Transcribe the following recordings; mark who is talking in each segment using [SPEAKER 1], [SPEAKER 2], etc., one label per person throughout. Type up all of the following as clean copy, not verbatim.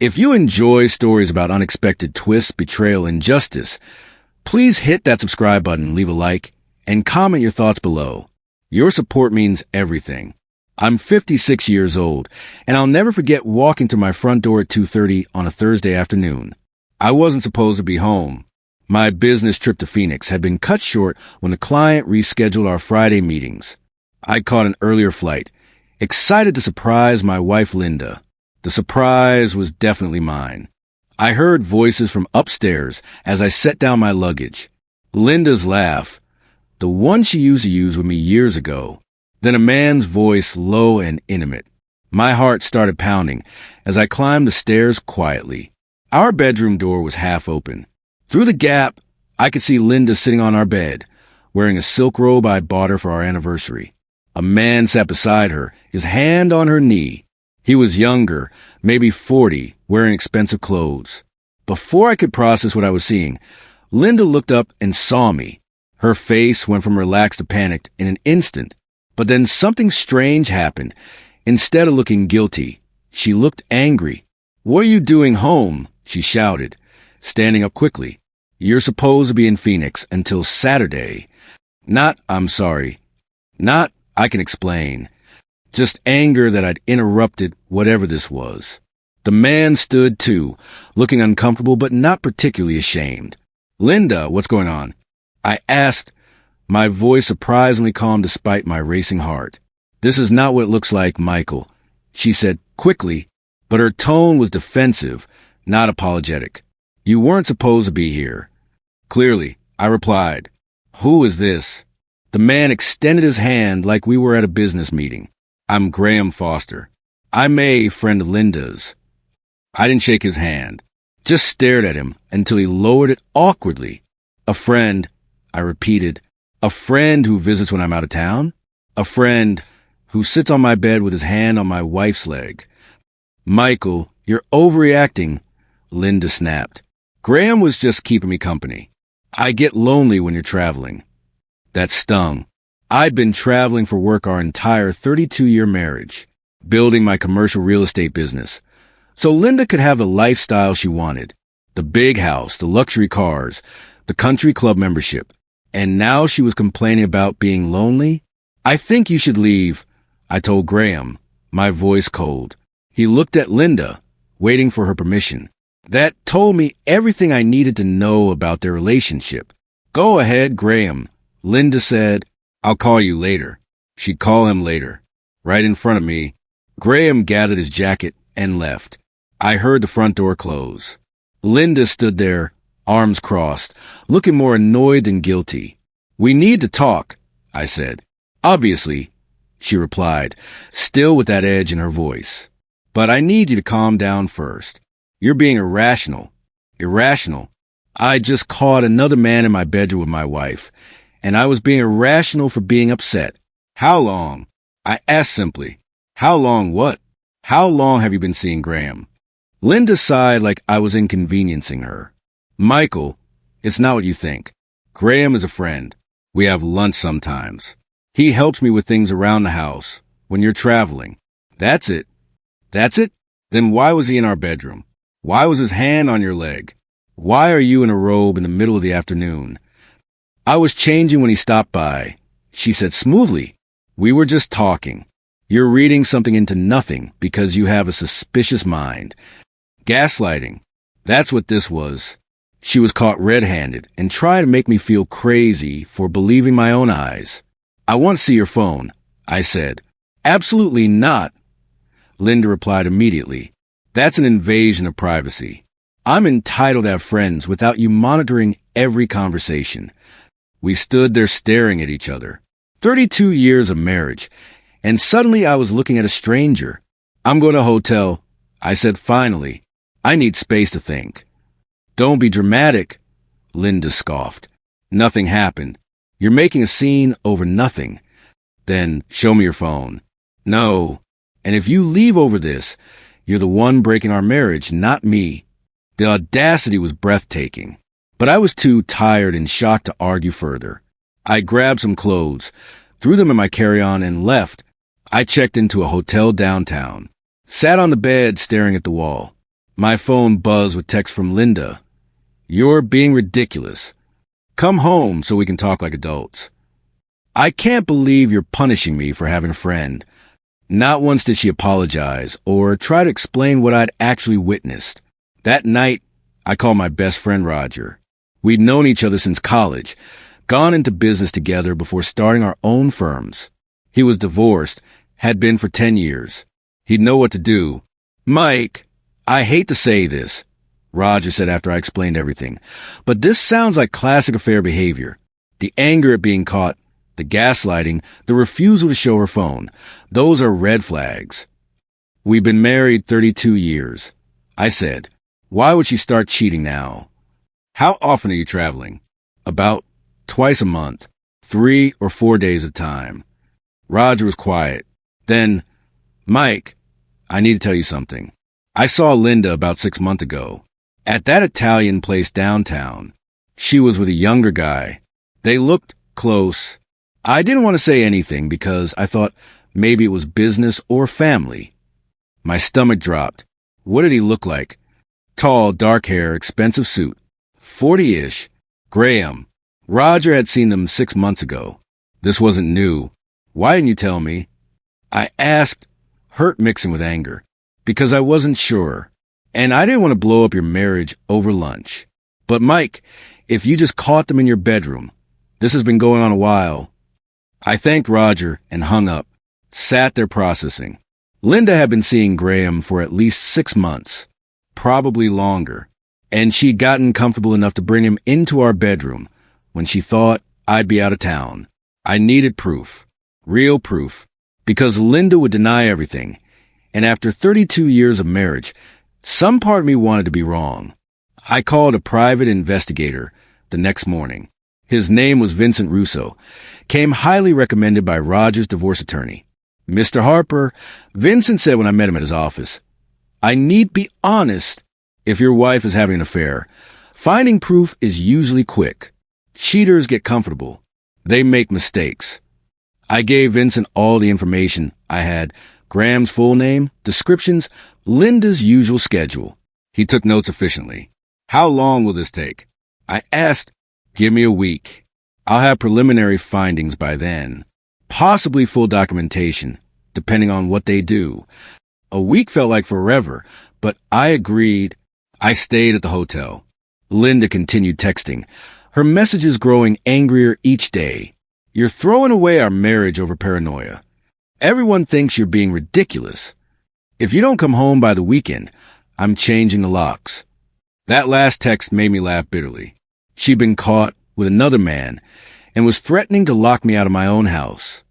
[SPEAKER 1] If you enjoy stories about unexpected twists, betrayal, and justice, please hit that subscribe button, leave a like, and comment your thoughts below. Your support means everything. I'm 56 years old, and I'll never forget walking to my front door at 2:30 on a Thursday afternoon. I wasn't supposed to be home. My business trip to Phoenix had been cut short when the client rescheduled our Friday meetings. I caught an earlier flight, excited to surprise my wife Linda. The surprise was definitely mine. I heard voices from upstairs as I set down my luggage. Linda's laugh, the one she used to use with me years ago. Then a man's voice, low and intimate. My heart started pounding as I climbed the stairs quietly. Our bedroom door was half open. Through the gap, I could see Linda sitting on our bed, wearing a silk robe I bought her for our anniversary. A man sat beside her, his hand on her knee. He was younger, maybe 40, wearing expensive clothes. Before I could process what I was seeing, Linda looked up and saw me. Her face went from relaxed to panicked in an instant. But then something strange happened. Instead of looking guilty, she looked angry. "What are you doing home?" she shouted, standing up quickly. "You're supposed to be in Phoenix until Saturday." I'm sorry. Not, I can explain. Just anger that I'd interrupted whatever this was. The man stood too, looking uncomfortable but not particularly ashamed. "Linda, what's going on?" I asked, my voice surprisingly calm despite my racing heart. "This is not what it looks like, Michael," she said quickly, but her tone was defensive, not apologetic. "You weren't supposed to be here." "Clearly," I replied. "Who is this?" The man extended his hand like we were at a business meeting. "I'm Graham Foster. I'm a friend of Linda's." I didn't shake his hand, just stared at him until he lowered it awkwardly. "A friend," I repeated. "A friend who visits when I'm out of town? A friend who sits on my bed with his hand on my wife's leg?" "Michael, you're overreacting," Linda snapped. "Graham was just keeping me company. I get lonely when you're traveling." That stung. I'd been traveling for work our entire 32-year marriage, building my commercial real estate business, so Linda could have the lifestyle she wanted. The big house, the luxury cars, the country club membership. And now she was complaining about being lonely? "I think you should leave," I told Graham, my voice cold. He looked at Linda, waiting for her permission. That told me everything I needed to know about their relationship. "Go ahead, Graham," Linda said. "I'll call you later." She'd call him later. Right in front of me, Graham gathered his jacket and left. I heard the front door close. Linda stood there, arms crossed, looking more annoyed than guilty. "We need to talk," I said. "Obviously," she replied, still with that edge in her voice. "But I need you to calm down first. You're being irrational." Irrational? I just caught another man in my bedroom with my wife, and I was being irrational for being upset. "How long?" I asked simply. "How long what? How long have you been seeing Graham?" Linda sighed like I was inconveniencing her. "Michael, it's not what you think. Graham is a friend. We have lunch sometimes. He helps me with things around the house when you're traveling. That's it." "That's it? Then why was he in our bedroom? Why was his hand on your leg? Why are you in a robe in the middle of the afternoon?" "I was changing when he stopped by," she said smoothly. "We were just talking. You're reading something into nothing because you have a suspicious mind. Gaslighting. That's what this was." She was caught red-handed and tried to make me feel crazy for believing my own eyes. "I want to see your phone," I said. "Absolutely not," Linda replied immediately. "That's an invasion of privacy. I'm entitled to have friends without you monitoring every conversation." We stood there staring at each other. 32 years of marriage, and suddenly I was looking at a stranger. "I'm going to a hotel," I said finally. "I need space to think." "Don't be dramatic," Linda scoffed. "Nothing happened. You're making a scene over nothing." "Then show me your phone." "No. And if you leave over this, you're the one breaking our marriage, not me." The audacity was breathtaking, but I was too tired and shocked to argue further. I grabbed some clothes, threw them in my carry-on, and left. I checked into a hotel downtown, sat on the bed staring at the wall. My phone buzzed with text from Linda. You're being ridiculous. Come home so we can talk like adults. I can't believe you're punishing me for having a friend. Not once did she apologize or try to explain what I'd actually witnessed. That night, I called my best friend Roger. We'd known each other since college, gone into business together before starting our own firms. He was divorced, had been for 10 years. He'd know what to do. Mike, I hate to say this, Roger said after I explained everything, but this sounds like classic affair behavior. The anger at being caught, the gaslighting, the refusal to show her phone. Those are red flags. We've been married 32 years. I said, why would she start cheating now? How often are you traveling? About twice a month, 3 or 4 days at a time. Roger was quiet. Then, Mike, I need to tell you something. I saw Linda about 6 months ago. At that Italian place downtown. She was with a younger guy. They looked close. I didn't want to say anything because I thought maybe it was business or family. My stomach dropped. What did he look like? Tall, dark hair, expensive suit. 40-ish. Graham. Roger had seen them 6 months ago. This wasn't new. Why didn't you tell me? I asked, hurt mixing with anger, because I wasn't sure. And I didn't want to blow up your marriage over lunch. But Mike, if you just caught them in your bedroom, this has been going on a while. I thanked Roger and hung up, sat there processing. Linda had been seeing Graham for at least 6 months, probably longer, and she'd gotten comfortable enough to bring him into our bedroom when she thought I'd be out of town. I needed proof, real proof, because Linda would deny everything, and after 32 years of marriage, some part of me wanted to be wrong. I called a private investigator the next morning. His name was Vincent Russo, came highly recommended by Roger's divorce attorney. Mr. Harper, Vincent said when I met him at his office, I need be honest. If your wife is having an affair, finding proof is usually quick. Cheaters get comfortable. They make mistakes. I gave Vincent all the information I had, Graham's full name, descriptions, Linda's usual schedule. He took notes efficiently. How long will this take? I asked. Give me a week. I'll have preliminary findings by then. Possibly full documentation, depending on what they do. A week felt like forever, but I agreed. I stayed at the hotel. Linda continued texting, her messages growing angrier each day. You're throwing away our marriage over paranoia. Everyone thinks you're being ridiculous. If you don't come home by the weekend, I'm changing the locks. That last text made me laugh bitterly. She'd been caught with another man and was threatening to lock me out of my own house.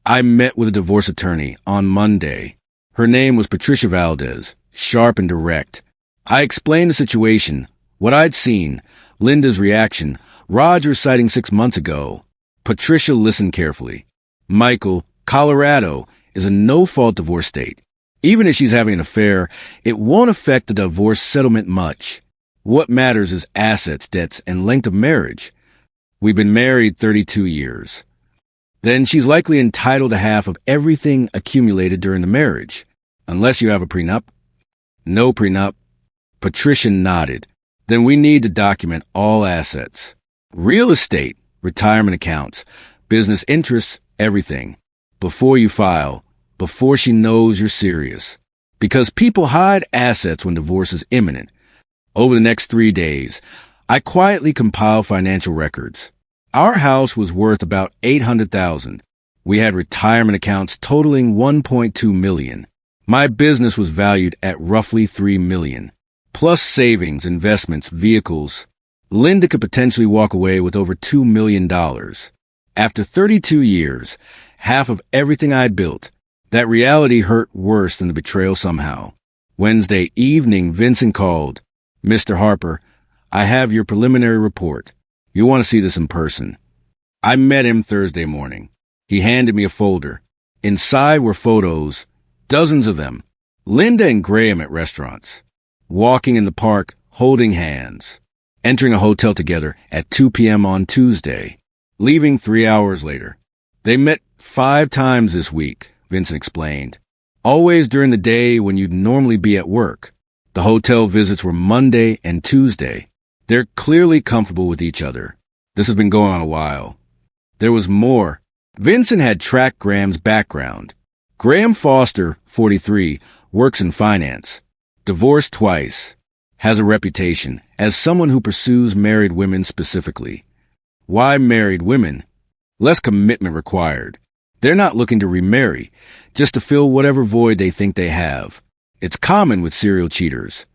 [SPEAKER 1] I met with a divorce attorney on Monday. Her name was Patricia Valdez, sharp and direct. I explained the situation, what I'd seen, Linda's reaction, Roger's sighting 6 months ago. Patricia listened carefully. Michael, Colorado, is a no-fault divorce state. Even if she's having an affair, it won't affect the divorce settlement much. What matters is assets, debts, and length of marriage. We've been married 32 years. Then she's likely entitled to half of everything accumulated during the marriage. Unless you have a prenup. No prenup. Patricia nodded. Then we need to document all assets. Real estate, retirement accounts, business interests, everything. Before you file, before she knows you're serious. Because people hide assets when divorce is imminent. Over the next 3 days, I quietly compiled financial records. Our house was worth about $800,000. We had retirement accounts totaling $1.2 million. My business was valued at roughly $3 million. Plus savings, investments, vehicles. Linda could potentially walk away with over $2 million. After 32 years, half of everything I'd built, that reality hurt worse than the betrayal somehow. Wednesday evening, Vincent called. Mr. Harper, I have your preliminary report. You want to see this in person. I met him Thursday morning. He handed me a folder. Inside were photos, dozens of them. Linda and Graham at restaurants. Walking in the park, holding hands. Entering a hotel together at 2 p.m. on Tuesday. Leaving 3 hours later. They met 5 times this week, Vincent explained. Always during the day when you'd normally be at work. The hotel visits were Monday and Tuesday. They're clearly comfortable with each other. This has been going on a while. There was more. Vincent had tracked Graham's background. Graham Foster, 43, works in finance. Divorced twice. Has a reputation as someone who pursues married women specifically. Why married women? Less commitment required. They're not looking to remarry, just to fill whatever void they think they have. It's common with serial cheaters.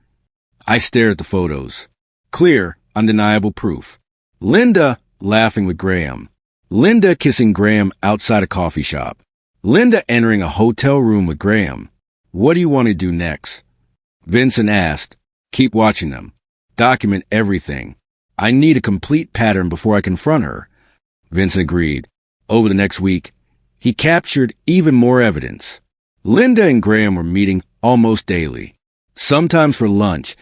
[SPEAKER 1] I stared at the photos. Clear, undeniable proof. Linda laughing with Graham. Linda kissing Graham outside a coffee shop. Linda entering a hotel room with Graham. What do you want to do next? Vincent asked. Keep watching them. Document everything. I need a complete pattern before I confront her. Vincent agreed. Over the next week, he captured even more evidence. Linda and Graham were meeting almost daily. Sometimes for lunch,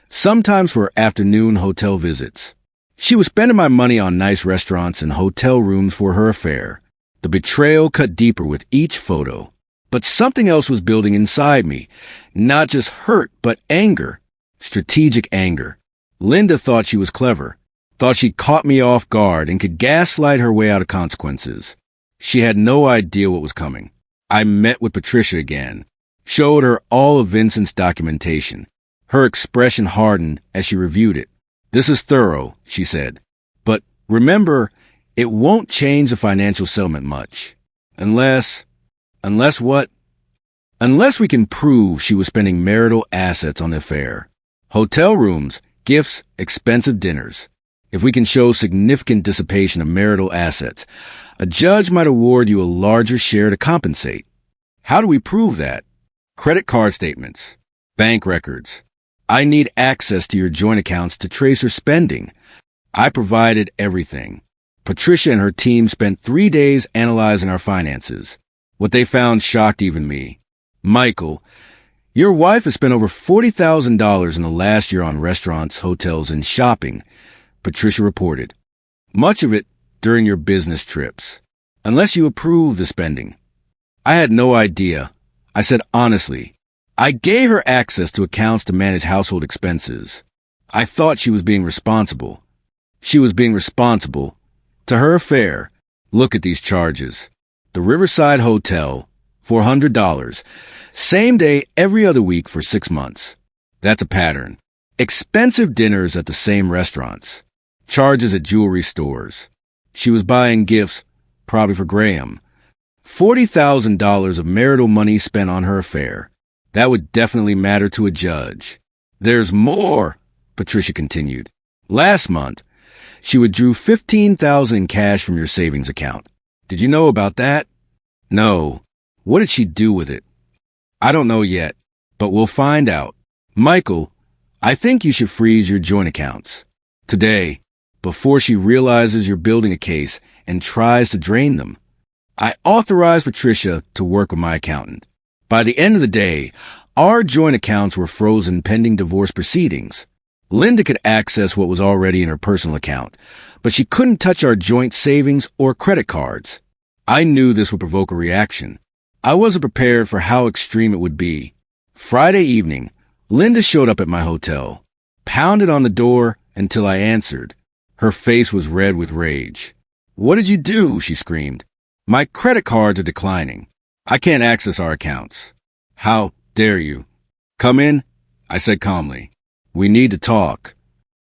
[SPEAKER 1] sometimes for afternoon hotel visits. She was spending my money on nice restaurants and hotel rooms for her affair. The betrayal cut deeper with each photo. But something else was building inside me. Not just hurt, but anger. Strategic anger. Linda thought she was clever. Thought she caught me off guard and could gaslight her way out of consequences. She had no idea what was coming. I met with Patricia again. Showed her all of Vincent's documentation. Her expression hardened as she reviewed it. This is thorough, she said. But remember, it won't change the financial settlement much. Unless what? Unless we can prove she was spending marital assets on the affair. Hotel rooms, gifts, expensive dinners. If we can show significant dissipation of marital assets, a judge might award you a larger share to compensate. How do we prove that? Credit card statements, bank records. I need access to your joint accounts to trace her spending. I provided everything. Patricia and her team spent 3 days analyzing our finances. What they found shocked even me. Michael, your wife has spent over $40,000 in the last year on restaurants, hotels, and shopping, Patricia reported. Much of it during your business trips. Unless you approve the spending. I had no idea. I said honestly. I gave her access to accounts to manage household expenses. I thought she was being responsible. She was being responsible. To her affair, look at these charges. The Riverside Hotel, $400. Same day every other week for 6 months. That's a pattern. Expensive dinners at the same restaurants. Charges at jewelry stores. She was buying gifts, probably for Graham. $40,000 of marital money spent on her affair. That would definitely matter to a judge. There's more, Patricia continued. Last month, she withdrew $15,000 in cash from your savings account. Did you know about that? No. What did she do with it? I don't know yet, but we'll find out. Michael, I think you should freeze your joint accounts. Today, before she realizes you're building a case and tries to drain them. I authorized Patricia to work with my accountant. By the end of the day, our joint accounts were frozen pending divorce proceedings. Linda could access what was already in her personal account, but she couldn't touch our joint savings or credit cards. I knew this would provoke a reaction. I wasn't prepared for how extreme it would be. Friday evening, Linda showed up at my hotel, pounded on the door until I answered. Her face was red with rage. What did you do? She screamed. My credit cards are declining. I can't access our accounts. How dare you? Come in, I said calmly. We need to talk.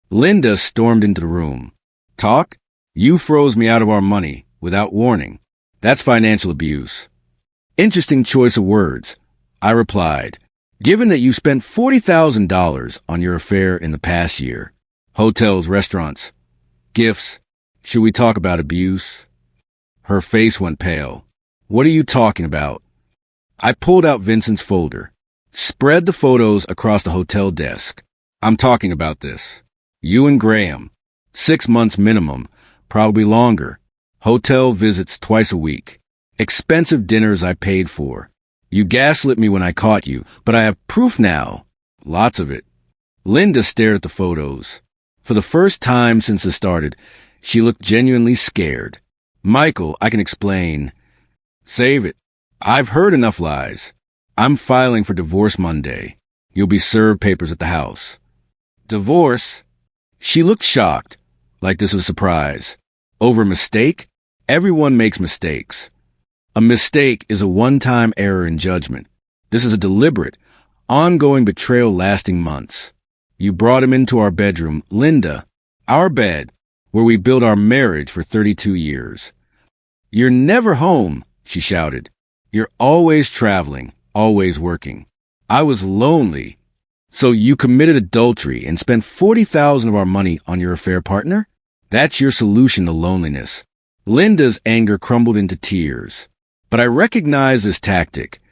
[SPEAKER 1] Linda stormed into the room. Talk? You froze me out of our money without warning. That's financial abuse. Interesting choice of words. I replied, given that you spent $40,000 on your affair in the past year, hotels, restaurants, gifts, should we talk about abuse? Her face went pale. What are you talking about? I pulled out Vincent's folder, spread the photos across the hotel desk. I'm talking about this. You and Graham. 6 months minimum, probably longer. Hotel visits twice a week. Expensive dinners I paid for. You gaslit me when I caught you, but I have proof now. Lots of it. Linda stared at the photos. For the first time since it started, she looked genuinely scared. Michael, I can explain. Save it. I've heard enough lies. I'm filing for divorce Monday. You'll be served papers at the house. Divorce? She looked shocked, like this was a surprise. Over a mistake? Everyone makes mistakes. A mistake is a one-time error in judgment. This is a deliberate, ongoing betrayal lasting months. You brought him into our bedroom, Linda, our bed, where we built our marriage for 32 years. You're never home, she shouted. You're always traveling, always working. I was lonely. So you committed adultery and spent $40,000 of our money on your affair partner? That's your solution to loneliness. Linda's anger crumbled into tears. But I recognized this tactic.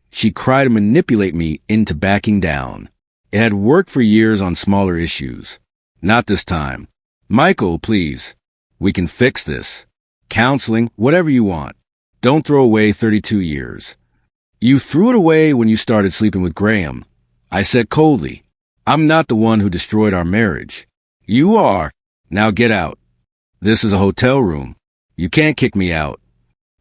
[SPEAKER 1] She tried to manipulate me into backing down. It had worked for years on smaller issues. Not this time. Michael, please. We can fix this. Counseling, whatever you want. Don't throw away 32 years. You threw it away when you started sleeping with Graham. I said coldly, I'm not the one who destroyed our marriage. You are. Now get out. This is a hotel room. You can't kick me out.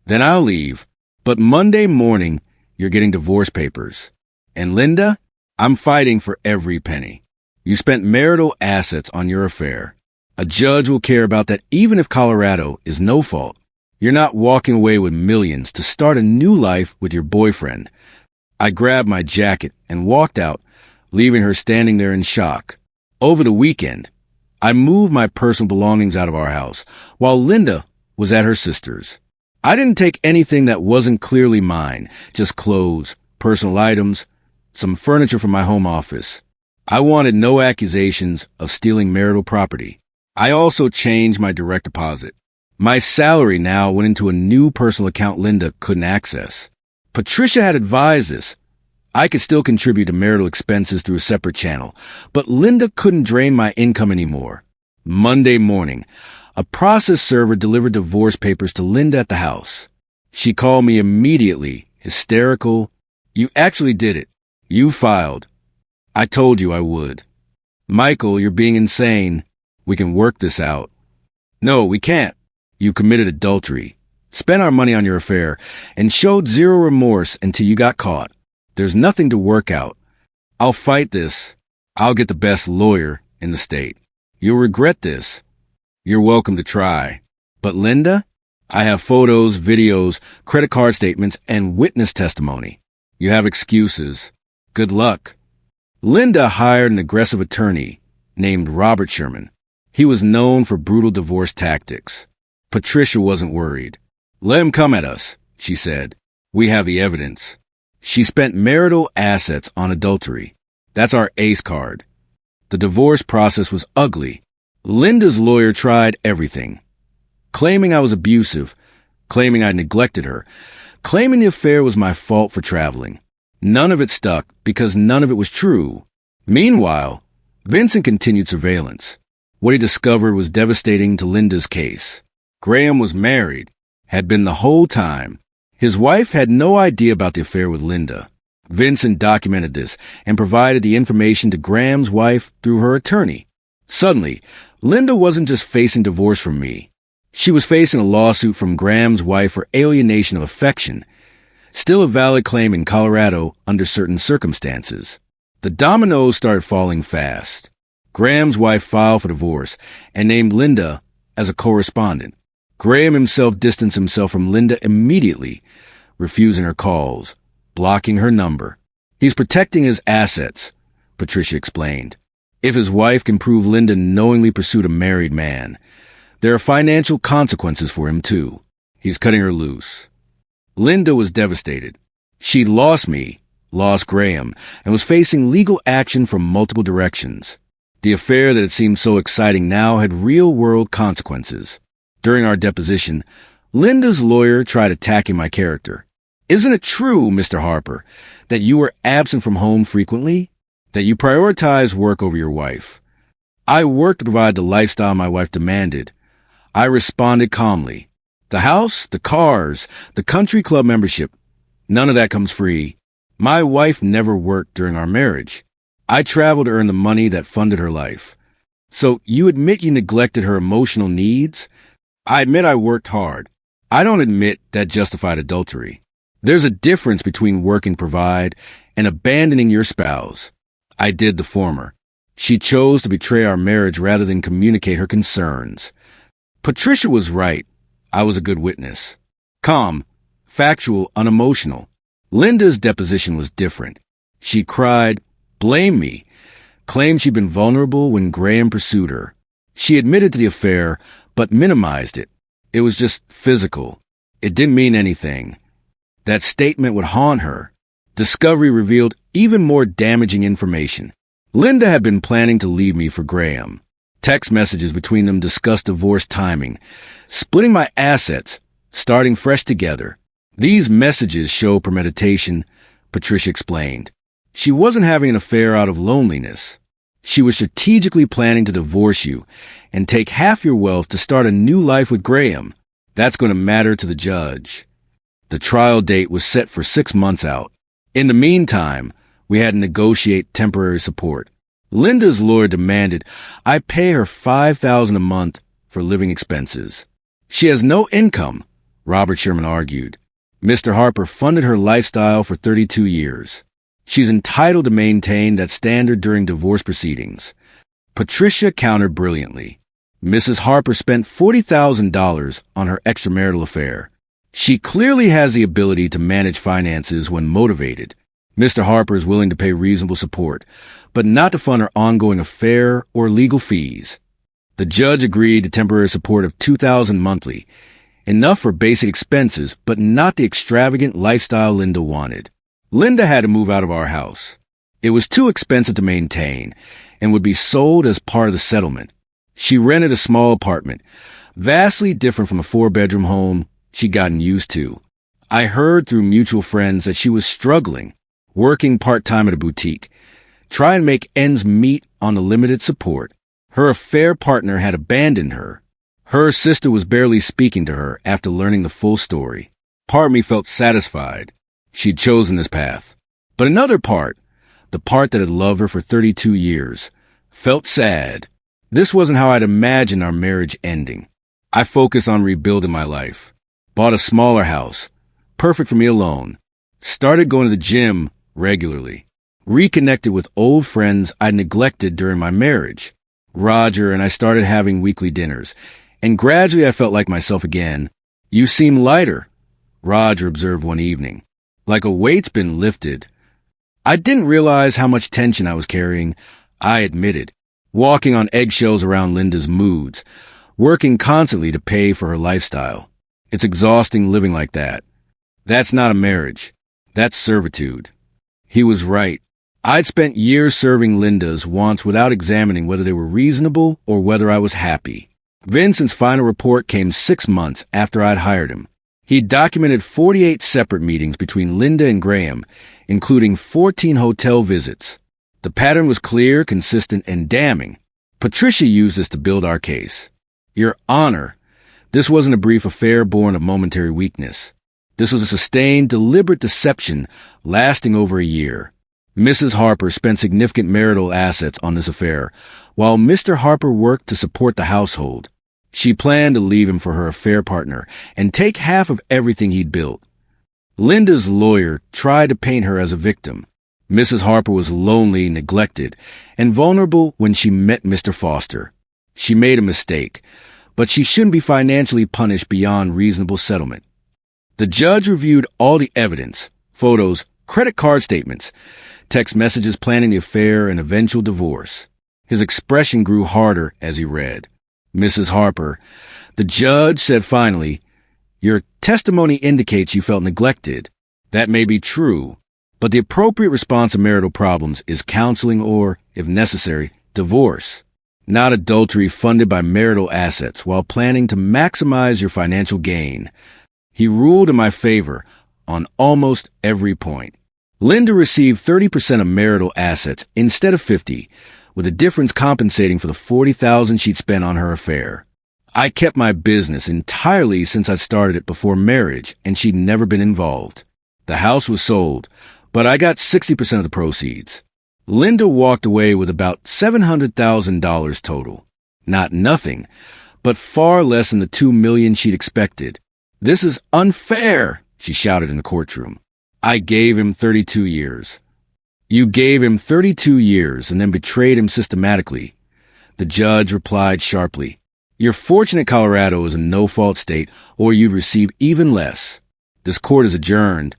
[SPEAKER 1] Then I'll leave. But Monday morning, you're getting divorce papers. And Linda, I'm fighting for every penny. You spent marital assets on your affair. A judge will care about that even if Colorado is no fault. You're not walking away with millions to start a new life with your boyfriend. I grabbed my jacket and walked out, leaving her standing there in shock. Over the weekend, I moved my personal belongings out of our house, while Linda was at her sister's. I didn't take anything that wasn't clearly mine, just clothes, personal items, some furniture from my home office. I wanted no accusations of stealing marital property. I also changed my direct deposit. My salary now went into a new personal account Linda couldn't access. Patricia had advised this. I could still contribute to marital expenses through a separate channel, but Linda couldn't drain my income anymore. Monday morning, a process server delivered divorce papers to Linda at the house. She called me immediately, hysterical. You actually did it. You filed. I told you I would. Michael, you're being insane. We can work this out. No, we can't. You committed adultery, spent our money on your affair, and showed zero remorse until you got caught. There's nothing to work out. I'll fight this. I'll get the best lawyer in the state. You'll regret this. You're welcome to try. But Linda, I have photos, videos, credit card statements, and witness testimony. You have excuses. Good luck. Linda hired an aggressive attorney named Robert Sherman. He was known for brutal divorce tactics. Patricia wasn't worried. Let him come at us, she said. We have the evidence. She spent marital assets on adultery. That's our ace card. The divorce process was ugly. Linda's lawyer tried everything. Claiming I was abusive, claiming I neglected her, claiming the affair was my fault for traveling. None of it stuck because none of it was true. Meanwhile, Vincent continued surveillance. What he discovered was devastating to Linda's case. Graham was married, had been the whole time. His wife had no idea about the affair with Linda. Vincent documented this and provided the information to Graham's wife through her attorney. Suddenly, Linda wasn't just facing divorce from me. She was facing a lawsuit from Graham's wife for alienation of affection, still a valid claim in Colorado under certain circumstances. The dominoes started falling fast. Graham's wife filed for divorce and named Linda as a correspondent. Graham himself distanced himself from Linda immediately, refusing her calls, blocking her number. He's protecting his assets, Patricia explained. If his wife can prove Linda knowingly pursued a married man, there are financial consequences for him too. He's cutting her loose. Linda was devastated. She'd lost me, lost Graham, and was facing legal action from multiple directions. The affair that had seemed so exciting now had real-world consequences. During our deposition, Linda's lawyer tried attacking my character. Isn't it true, Mr. Harper, that you were absent from home frequently? That you prioritized work over your wife? I worked to provide the lifestyle my wife demanded. I responded calmly. The house, the cars, the country club membership, none of that comes free. My wife never worked during our marriage. I traveled to earn the money that funded her life. So you admit you neglected her emotional needs? I admit I worked hard. I don't admit that justified adultery. There's a difference between working to provide and abandoning your spouse. I did the former. She chose to betray our marriage rather than communicate her concerns. Patricia was right. I was a good witness. Calm, factual, unemotional. Linda's deposition was different. She cried, blamed me, claimed she'd been vulnerable when Graham pursued her. She admitted to the affair, but minimized it. It was just physical. It didn't mean anything. That statement would haunt her. Discovery revealed even more damaging information. Linda had been planning to leave me for Graham. Text messages between them discussed divorce timing, splitting my assets, starting fresh together. These messages show premeditation, Patricia explained. She wasn't having an affair out of loneliness. She was strategically planning to divorce you and take half your wealth to start a new life with Graham. That's going to matter to the judge. The trial date was set for 6 months out. In the meantime, we had to negotiate temporary support. Linda's lawyer demanded I pay her $5,000 a month for living expenses. She has no income, Robert Sherman argued. Mr. Harper funded her lifestyle for 32 years. She's entitled to maintain that standard during divorce proceedings. Patricia countered brilliantly. Mrs. Harper spent $40,000 on her extramarital affair. She clearly has the ability to manage finances when motivated. Mr. Harper is willing to pay reasonable support, but not to fund her ongoing affair or legal fees. The judge agreed to temporary support of $2,000 monthly, enough for basic expenses, but not the extravagant lifestyle Linda wanted. Linda had to move out of our house. It was too expensive to maintain and would be sold as part of the settlement. She rented a small apartment, vastly different from a 4-bedroom home she'd gotten used to. I heard through mutual friends that she was struggling, working part-time at a boutique, trying to make ends meet on the limited support. Her affair partner had abandoned her. Her sister was barely speaking to her after learning the full story. Part of me felt satisfied. She'd chosen this path. But another part, the part that had loved her for 32 years, felt sad. This wasn't how I'd imagined our marriage ending. I focused on rebuilding my life. Bought a smaller house, perfect for me alone. Started going to the gym regularly. Reconnected with old friends I'd neglected during my marriage. Roger and I started having weekly dinners, and gradually I felt like myself again. You seem lighter, Roger observed one evening. Like a weight's been lifted. I didn't realize how much tension I was carrying, I admitted, walking on eggshells around Linda's moods, working constantly to pay for her lifestyle. It's exhausting living like that. That's not a marriage. That's servitude. He was right. I'd spent years serving Linda's wants without examining whether they were reasonable or whether I was happy. Vincent's final report came 6 months after I'd hired him. He documented 48 separate meetings between Linda and Graham, including 14 hotel visits. The pattern was clear, consistent, and damning. Patricia used this to build our case. Your Honor, this wasn't a brief affair born of momentary weakness. This was a sustained, deliberate deception lasting over a year. Mrs. Harper spent significant marital assets on this affair, while Mr. Harper worked to support the household. She planned to leave him for her affair partner and take half of everything he'd built. Linda's lawyer tried to paint her as a victim. Mrs. Harper was lonely, neglected, and vulnerable when she met Mr. Foster. She made a mistake, but she shouldn't be financially punished beyond reasonable settlement. The judge reviewed all the evidence, photos, credit card statements, text messages planning the affair and eventual divorce. His expression grew harder as he read. Mrs. Harper, the judge said finally, your testimony indicates you felt neglected. That may be true, but the appropriate response to marital problems is counseling or, if necessary, divorce, not adultery funded by marital assets while planning to maximize your financial gain. He ruled in my favor on almost every point. Linda received 30% of marital assets instead of 50%, with the difference compensating for the $40,000 she'd spent on her affair. I kept my business entirely since I started it before marriage, and she'd never been involved. The house was sold, but I got 60% of the proceeds. Linda walked away with about $700,000 total. Not nothing, but far less than the $2 million she'd expected. This is unfair, she shouted in the courtroom. I gave him 32 years. You gave him 32 years and then betrayed him systematically. The judge replied sharply, You're fortunate Colorado is a no-fault state, or you'd receive even less. This court is adjourned.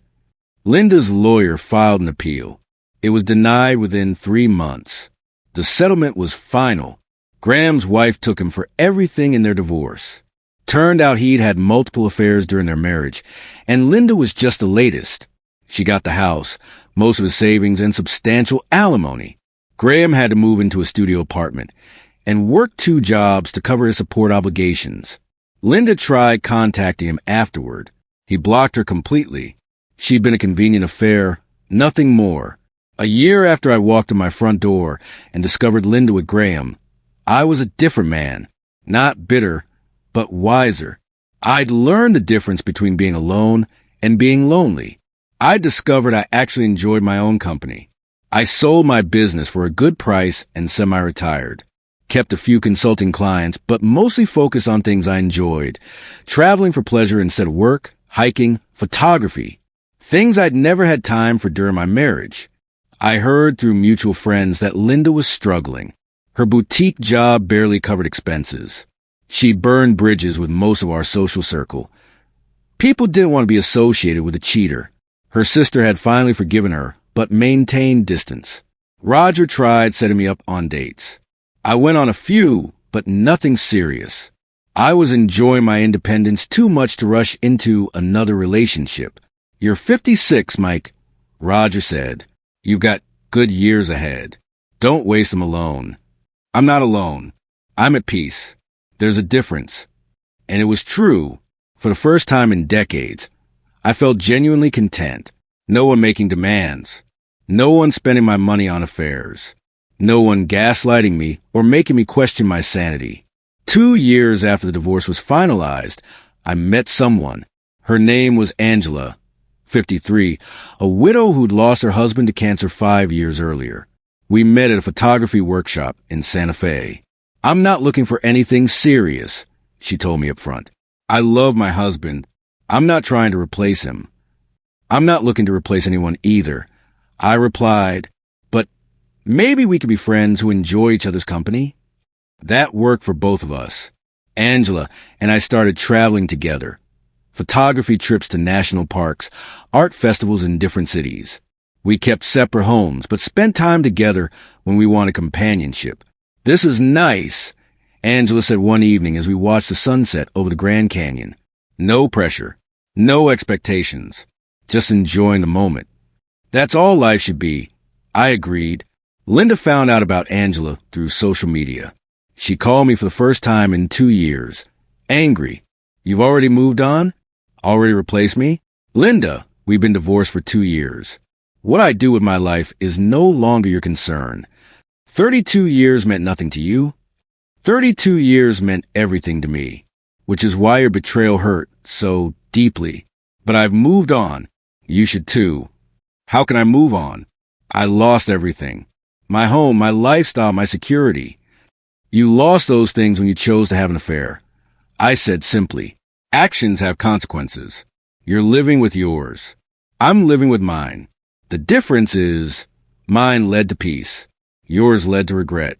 [SPEAKER 1] Linda's lawyer filed an appeal. It was denied within 3 months. The settlement was final. Graham's wife took him for everything in their divorce. Turned out he'd had multiple affairs during their marriage, and Linda was just the latest. She got the house, most of his savings, and substantial alimony. Graham had to move into a studio apartment and work 2 jobs to cover his support obligations. Linda tried contacting him afterward. He blocked her completely. She'd been a convenient affair, nothing more. A year after I walked in my front door and discovered Linda with Graham, I was a different man, not bitter, but wiser. I'd learned the difference between being alone and being lonely. I discovered I actually enjoyed my own company. I sold my business for a good price and semi-retired. Kept a few consulting clients, but mostly focused on things I enjoyed. Traveling for pleasure instead of work, hiking, photography. Things I'd never had time for during my marriage. I heard through mutual friends that Linda was struggling. Her boutique job barely covered expenses. She burned bridges with most of our social circle. People didn't want to be associated with a cheater. Her sister had finally forgiven her, but maintained distance. Roger tried setting me up on dates. I went on a few, but nothing serious. I was enjoying my independence too much to rush into another relationship. You're 56, Mike, Roger said. You've got good years ahead. Don't waste them alone. I'm not alone. I'm at peace. There's a difference. And it was true. For the first time in decades, I felt genuinely content. No one making demands. No one spending my money on affairs. No one gaslighting me or making me question my sanity. 2 years after the divorce was finalized, I met someone. Her name was Angela, 53, a widow who'd lost her husband to cancer 5 years earlier. We met at a photography workshop in Santa Fe. I'm not looking for anything serious, she told me up front. I love my husband. I'm not trying to replace him. I'm not looking to replace anyone either. I replied, but maybe we could be friends who enjoy each other's company. That worked for both of us. Angela and I started traveling together. Photography trips to national parks, art festivals in different cities. We kept separate homes, but spent time together when we wanted companionship. This is nice, Angela said one evening as we watched the sunset over the Grand Canyon. No pressure, no expectations, just enjoying the moment. That's all life should be, I agreed. Linda found out about Angela through social media. She called me for the first time in 2 years. Angry. You've already moved on? Already replaced me? Linda, we've been divorced for 2 years. What I do with my life is no longer your concern. 32 years meant nothing to you. 32 years meant everything to me, which is why your betrayal hurt so deeply. But I've moved on. You should too. How can I move on? I lost everything. My home, my lifestyle, my security. You lost those things when you chose to have an affair. I said simply, actions have consequences. You're living with yours. I'm living with mine. The difference is, mine led to peace. Yours led to regret.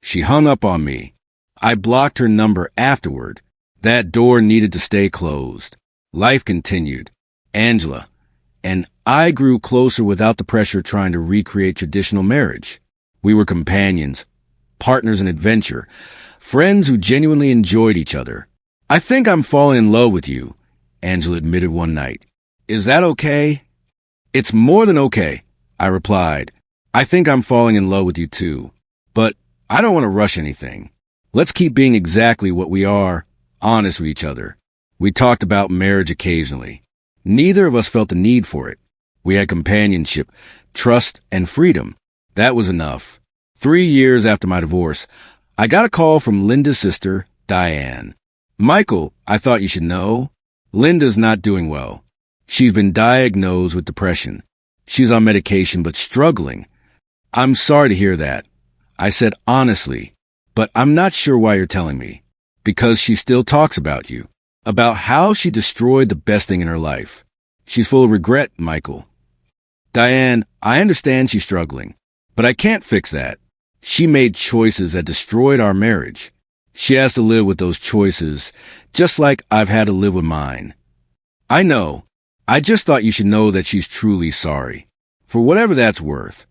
[SPEAKER 1] She hung up on me. I blocked her number afterward. That door needed to stay closed. Life continued. Angela. And I grew closer without the pressure trying to recreate traditional marriage. We were companions, partners in adventure, friends who genuinely enjoyed each other. I think I'm falling in love with you, Angela admitted one night. Is that okay? It's more than okay, I replied. I think I'm falling in love with you too. But I don't want to rush anything. Let's keep being exactly what we are, honest with each other. We talked about marriage occasionally. Neither of us felt the need for it. We had companionship, trust, and freedom. That was enough. 3 years after my divorce, I got a call from Linda's sister, Diane. Michael, I thought you should know. Linda's not doing well. She's been diagnosed with depression. She's on medication but struggling. I'm sorry to hear that. I said honestly, but I'm not sure why you're telling me. Because she still talks about you. About how she destroyed the best thing in her life. She's full of regret, Michael. Diane, I understand she's struggling, but I can't fix that. She made choices that destroyed our marriage. She has to live with those choices, just like I've had to live with mine. I know. I just thought you should know that she's truly sorry. For whatever that's worth.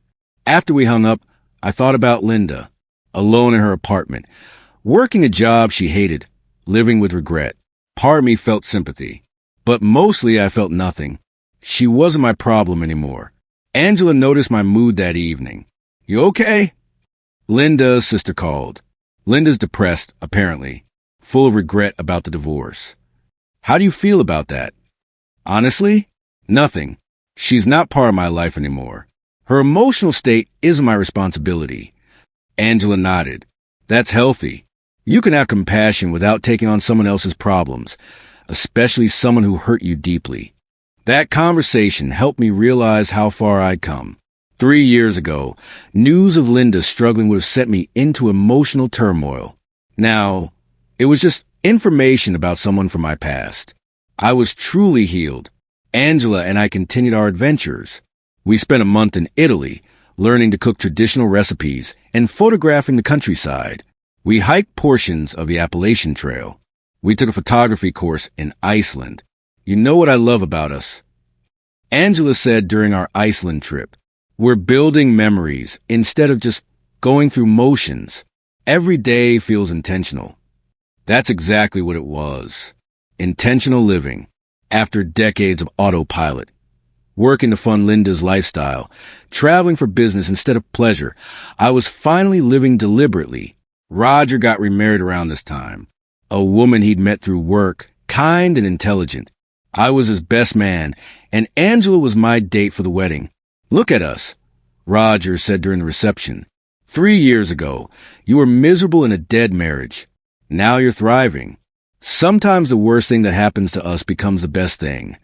[SPEAKER 1] After we hung up, I thought about Linda, alone in her apartment, working a job she hated, living with regret. Part of me felt sympathy, but mostly I felt nothing. She wasn't my problem anymore. Angela noticed my mood that evening. You okay? Linda's sister called. Linda's depressed, apparently, full of regret about the divorce. How do you feel about that? Honestly, nothing. She's not part of my life anymore. Her emotional state isn't my responsibility. Angela nodded. That's healthy. You can have compassion without taking on someone else's problems, especially someone who hurt you deeply. That conversation helped me realize how far I'd come. 3 years ago, news of Linda struggling would have set me into emotional turmoil. Now, it was just information about someone from my past. I was truly healed. Angela and I continued our adventures. We spent a month in Italy, learning to cook traditional recipes and photographing the countryside. We hiked portions of the Appalachian Trail. We took a photography course in Iceland. You know what I love about us? Angela said during our Iceland trip, we're building memories instead of just going through motions. Every day feels intentional. That's exactly what it was. Intentional living. After decades of autopilot. Working to fund Linda's lifestyle. Traveling for business instead of pleasure. I was finally living deliberately. Roger got remarried around this time. A woman he'd met through work, kind and intelligent. I was his best man, and Angela was my date for the wedding. Look at us, Roger said during the reception. 3 years ago, you were miserable in a dead marriage. Now you're thriving. Sometimes the worst thing that happens to us becomes the best thing.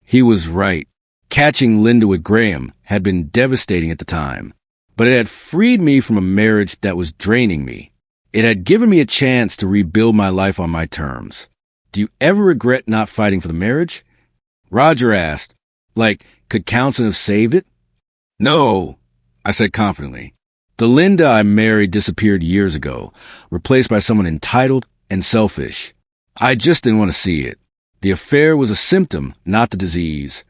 [SPEAKER 1] He was right. Catching Linda with Graham had been devastating at the time, but it had freed me from a marriage that was draining me. It had given me a chance to rebuild my life on my terms. Do you ever regret not fighting for the marriage? Roger asked. Could counseling have saved it? No, I said confidently. The Linda I married disappeared years ago, replaced by someone entitled and selfish. I just didn't want to see it. The affair was a symptom, not the disease.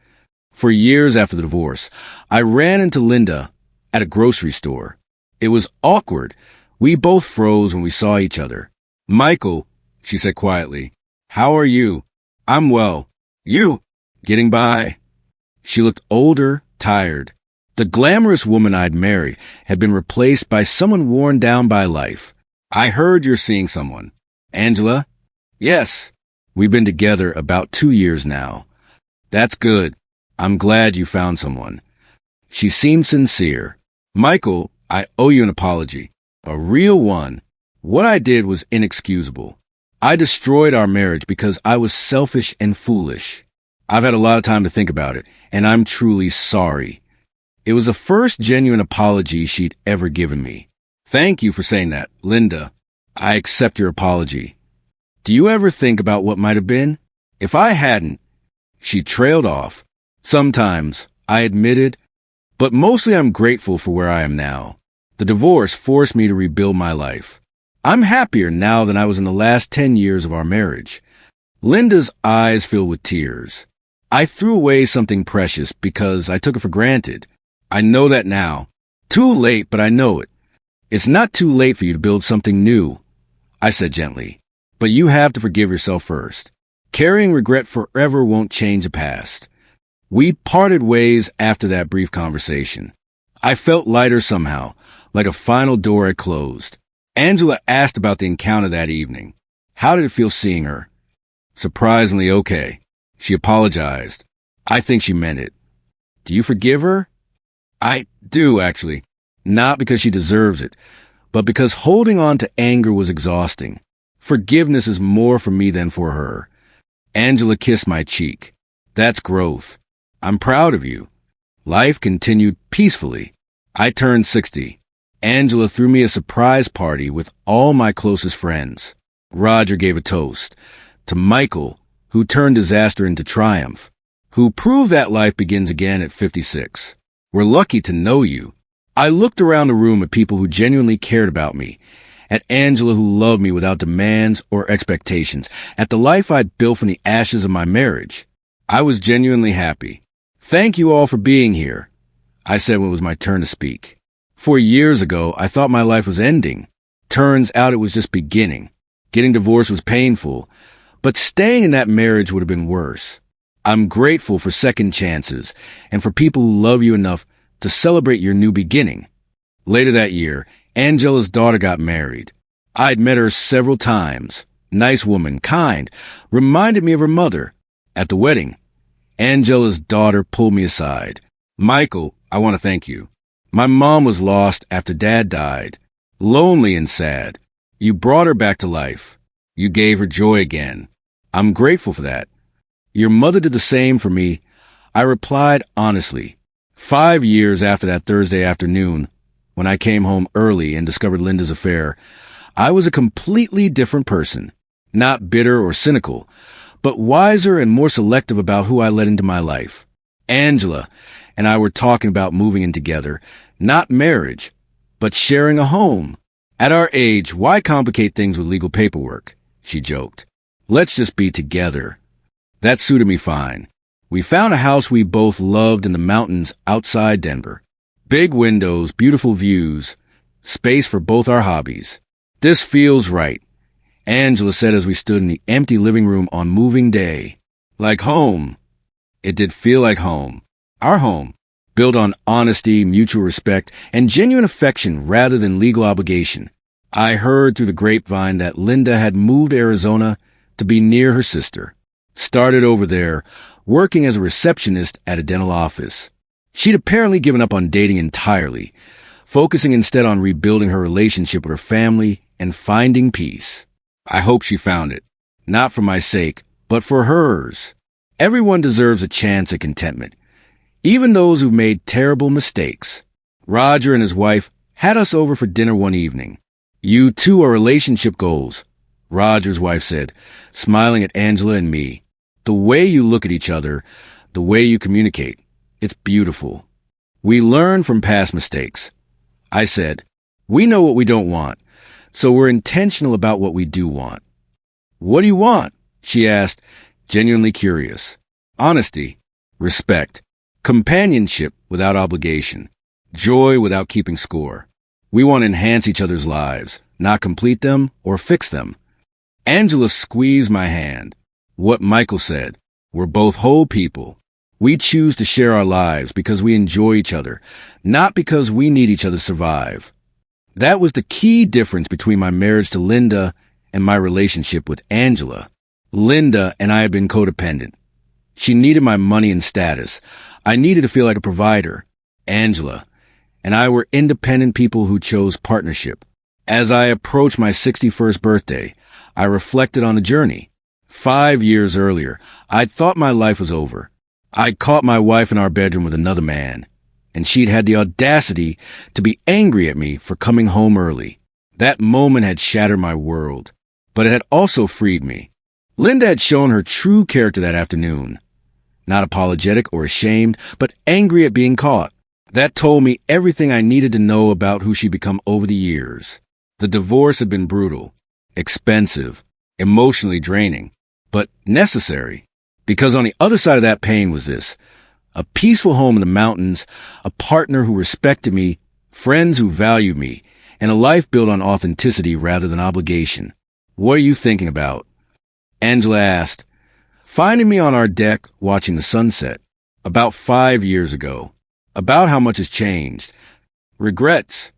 [SPEAKER 1] For years after the divorce, I ran into Linda at a grocery store. It was awkward. We both froze when we saw each other. Michael, she said quietly, how are you? I'm well. You? Getting by. She looked older, tired. The glamorous woman I'd married had been replaced by someone worn down by life. I heard you're seeing someone. Angela? Yes. We've been together about 2 years now. That's good. I'm glad you found someone. She seemed sincere. Michael, I owe you an apology. A real one. What I did was inexcusable. I destroyed our marriage because I was selfish and foolish. I've had a lot of time to think about it, and I'm truly sorry. It was the first genuine apology she'd ever given me. Thank you for saying that, Linda. I accept your apology. Do you ever think about what might have been? If I hadn't, she trailed off. Sometimes, I admitted, but mostly I'm grateful for where I am now. The divorce forced me to rebuild my life. I'm happier now than I was in the last 10 years of our marriage. Linda's eyes filled with tears. I threw away something precious because I took it for granted. I know that now. Too late, but I know it. It's not too late for you to build something new, I said gently. But you have to forgive yourself first. Carrying regret forever won't change the past. We parted ways after that brief conversation. I felt lighter somehow, like a final door had closed. Angela asked about the encounter that evening. How did it feel seeing her? Surprisingly okay. She apologized. I think she meant it. Do you forgive her? I do, actually. Not because she deserves it, but because holding on to anger was exhausting. Forgiveness is more for me than for her. Angela kissed my cheek. That's growth. I'm proud of you. Life continued peacefully. I turned 60. Angela threw me a surprise party with all my closest friends. Roger gave a toast to Michael, who turned disaster into triumph, who proved that life begins again at 56. We're lucky to know you. I looked around the room at people who genuinely cared about me, at Angela who loved me without demands or expectations, at the life I'd built from the ashes of my marriage. I was genuinely happy. Thank you all for being here, I said when it was my turn to speak. 4 years ago, I thought my life was ending. Turns out it was just beginning. Getting divorced was painful, but staying in that marriage would have been worse. I'm grateful for second chances and for people who love you enough to celebrate your new beginning. Later that year, Angela's daughter got married. I'd met her several times. Nice woman, kind, reminded me of her mother. At the wedding, Angela's daughter pulled me aside. Michael, I want to thank you. My mom was lost after Dad died, lonely and sad. You brought her back to life. You gave her joy again. I'm grateful for that. Your mother did the same for me. I replied honestly. 5 years after that Thursday afternoon, when I came home early and discovered Linda's affair, I was a completely different person. Not bitter or cynical, but wiser and more selective about who I let into my life. Angela and I were talking about moving in together, not marriage, but sharing a home. At our age, why complicate things with legal paperwork? She joked. Let's just be together. That suited me fine. We found a house we both loved in the mountains outside Denver. Big windows, beautiful views, space for both our hobbies. This feels right, Angela said as we stood in the empty living room on moving day. Like home. It did feel like home. Our home, built on honesty, mutual respect, and genuine affection rather than legal obligation. I heard through the grapevine that Linda had moved to Arizona to be near her sister. Started over there, working as a receptionist at a dental office. She'd apparently given up on dating entirely, focusing instead on rebuilding her relationship with her family and finding peace. I hope she found it. Not for my sake, but for hers. Everyone deserves a chance at contentment, even those who've made terrible mistakes. Roger and his wife had us over for dinner one evening. You two are relationship goals, Roger's wife said, smiling at Angela and me. The way you look at each other, the way you communicate, it's beautiful. We learn from past mistakes. I said, we know what we don't want, so we're intentional about what we do want. What do you want? She asked, genuinely curious. Honesty, respect, companionship without obligation, joy without keeping score. We want to enhance each other's lives, not complete them or fix them. Angela squeezed my hand. What Michael said, we're both whole people. We choose to share our lives because we enjoy each other, not because we need each other to survive. That was the key difference between my marriage to Linda and my relationship with Angela. Linda and I had been codependent. She needed my money and status. I needed to feel like a provider. Angela and I were independent people who chose partnership. As I approached my 61st birthday, I reflected on the journey. 5 years earlier, I'd thought my life was over. I'd caught my wife in our bedroom with another man, and she'd had the audacity to be angry at me for coming home early. That moment had shattered my world, but it had also freed me. Linda had shown her true character that afternoon. Not apologetic or ashamed, but angry at being caught. That told me everything I needed to know about who she'd become over the years. The divorce had been brutal, expensive, emotionally draining, but necessary. Because on the other side of that pain was this: a peaceful home in the mountains, a partner who respected me, friends who valued me, and a life built on authenticity rather than obligation. What are you thinking about? Angela asked, finding me on our deck watching the sunset. About 5 years ago. About how much has changed. Regrets?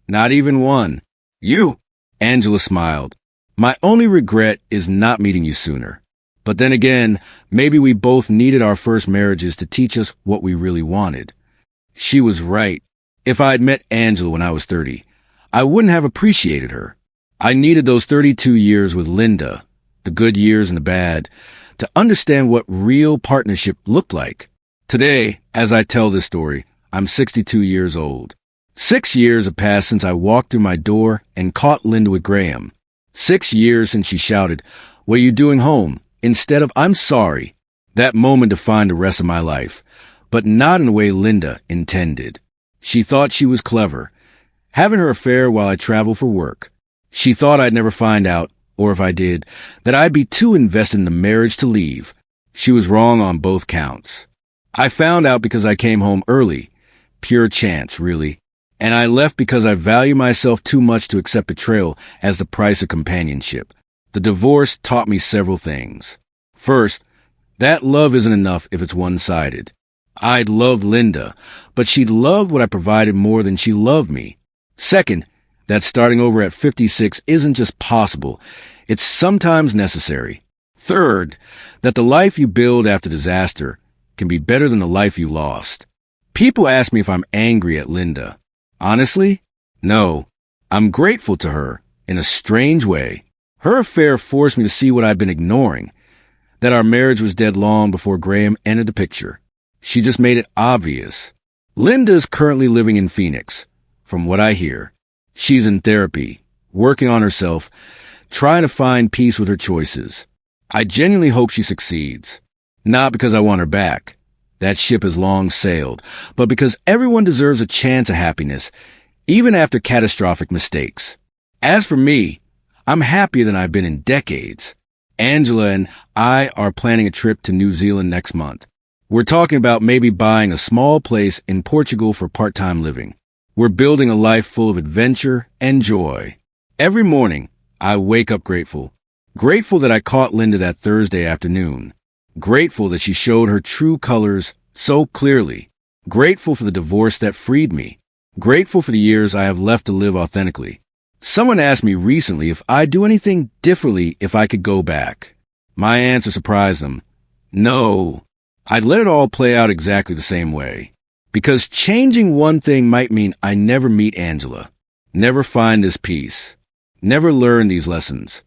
[SPEAKER 1] Not even one. You? Angela smiled. My only regret is not meeting you sooner. But then again, maybe we both needed our first marriages to teach us what we really wanted. She was right. If I had met Angela when I was 30, I wouldn't have appreciated her. I needed those 32 years with Linda, the good years and the bad, to understand what real partnership looked like. Today, as I tell this story, I'm 62 years old. 6 years have passed since I walked through my door and caught Linda with Graham. 6 years since she shouted, "What are you doing home?" instead of "I'm sorry." That moment defined the rest of my life. but not in the way Linda intended. She thought she was clever, having her affair while I traveled for work. She thought I'd never find out, or if I did, that I'd be too invested in the marriage to leave. She was wrong on both counts. I found out because I came home early. Pure chance, really. And I left because I value myself too much to accept betrayal as the price of companionship. The divorce taught me several things. First, that love isn't enough if it's one-sided. I'd loved Linda, but she'd loved what I provided more than she loved me. Second, that starting over at 56 isn't just possible, it's sometimes necessary. Third, that the life you build after disaster can be better than the life you lost. People ask me if I'm angry at Linda. Honestly, no. I'm grateful to her, in a strange way. Her affair forced me to see what I've been ignoring, that our marriage was dead long before Graham entered the picture. She just made it obvious. Linda is currently living in Phoenix, from what I hear. She's in therapy, working on herself, trying to find peace with her choices. I genuinely hope she succeeds. Not because I want her back. That ship has long sailed, but because everyone deserves a chance at happiness, even after catastrophic mistakes. As for me, I'm happier than I've been in decades. Angela and I are planning a trip to New Zealand next month. We're talking about maybe buying a small place in Portugal for part-time living. We're building a life full of adventure and joy. Every morning, I wake up grateful. Grateful that I caught Linda that Thursday afternoon. Grateful that she showed her true colors so clearly. Grateful for the divorce that freed me. Grateful for the years I have left to live authentically. Someone asked me recently if I'd do anything differently if I could go back. My answer surprised them. No, I'd let it all play out exactly the same way. Because changing one thing might mean I never meet Angela, never find this peace, never learn these lessons.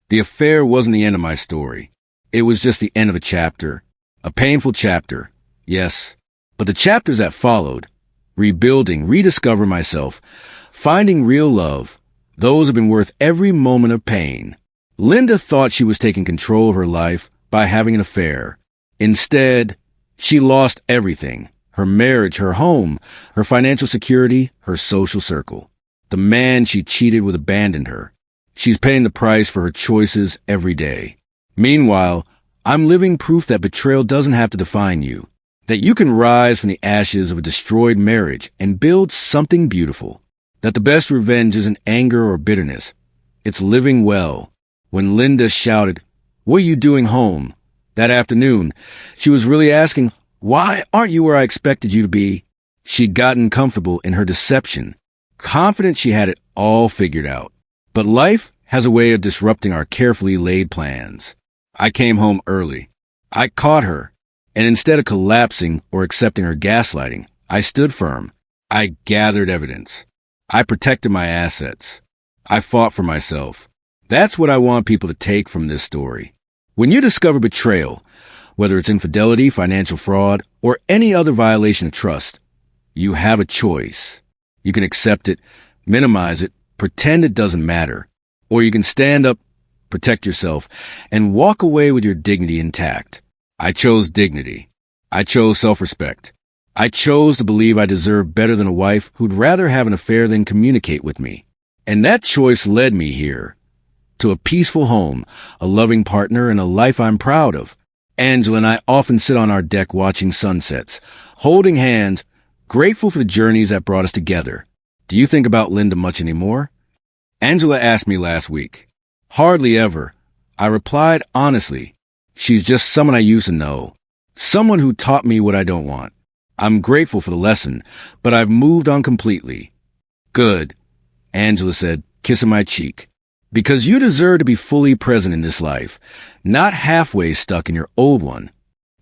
[SPEAKER 1] The affair wasn't the end of my story. It was just the end of a chapter. A painful chapter, yes. But the chapters that followed, rebuilding, rediscovering myself, finding real love, those have been worth every moment of pain. Linda thought she was taking control of her life by having an affair. Instead, she lost everything. Her marriage, her home, her financial security, her social circle. The man she cheated with abandoned her. She's paying the price for her choices every day. Meanwhile, I'm living proof that betrayal doesn't have to define you. That you can rise from the ashes of a destroyed marriage and build something beautiful. That the best revenge isn't anger or bitterness. It's living well. When Linda shouted, "What are you doing home?" that afternoon, she was really asking, "Why aren't you where I expected you to be?" She'd gotten comfortable in her deception, confident she had it all figured out. But life has a way of disrupting our carefully laid plans. I came home early. I caught her, and instead of collapsing or accepting her gaslighting, I stood firm. I gathered evidence. I protected my assets. I fought for myself. That's what I want people to take from this story. When you discover betrayal, whether it's infidelity, financial fraud, or any other violation of trust, you have a choice. You can accept it, minimize it, pretend it doesn't matter, or you can stand up, protect yourself, and walk away with your dignity intact. I chose dignity. I chose self-respect. I chose to believe I deserved better than a wife who'd rather have an affair than communicate with me. And that choice led me here, to a peaceful home, a loving partner, and a life I'm proud of. Angela and I often sit on our deck watching sunsets, holding hands, grateful for the journeys that brought us together. Do you think about Linda much anymore? Angela asked me last week. Hardly ever. I replied honestly. She's just someone I used to know. Someone who taught me what I don't want. I'm grateful for the lesson, but I've moved on completely. Good, Angela said, kissing my cheek. Because you deserve to be fully present in this life, not halfway stuck in your old one.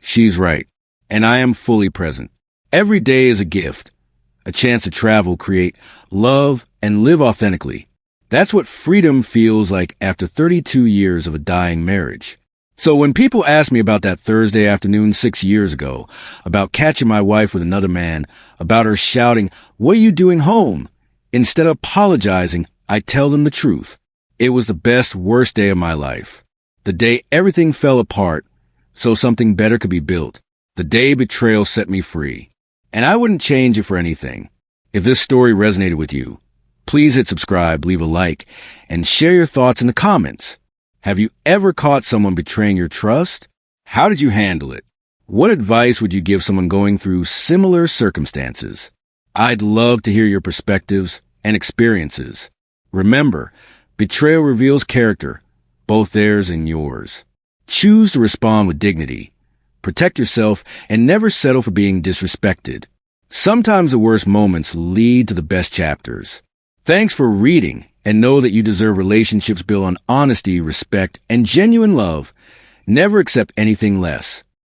[SPEAKER 1] She's right, and I am fully present. Every day is a gift, a chance to travel, create, love, and live authentically. That's what freedom feels like after 32 years of a dying marriage. So when people ask me about that Thursday afternoon 6 years ago, about catching my wife with another man, about her shouting, "What are you doing home?" Instead of apologizing, I tell them the truth. It was the best, worst day of my life. The day everything fell apart, so something better could be built. The day betrayal set me free, and I wouldn't change it for anything. If this story resonated with you, please hit subscribe, leave a like, and share your thoughts in the comments. Have you ever caught someone betraying your trust? How did you handle it? What advice would you give someone going through similar circumstances? I'd love to hear your perspectives and experiences. Remember, betrayal reveals character, both theirs and yours. Choose to respond with dignity. Protect yourself and never settle for being disrespected. Sometimes the worst moments lead to the best chapters. Thanks for reading, and know that you deserve relationships built on honesty, respect, and genuine love. Never accept anything less.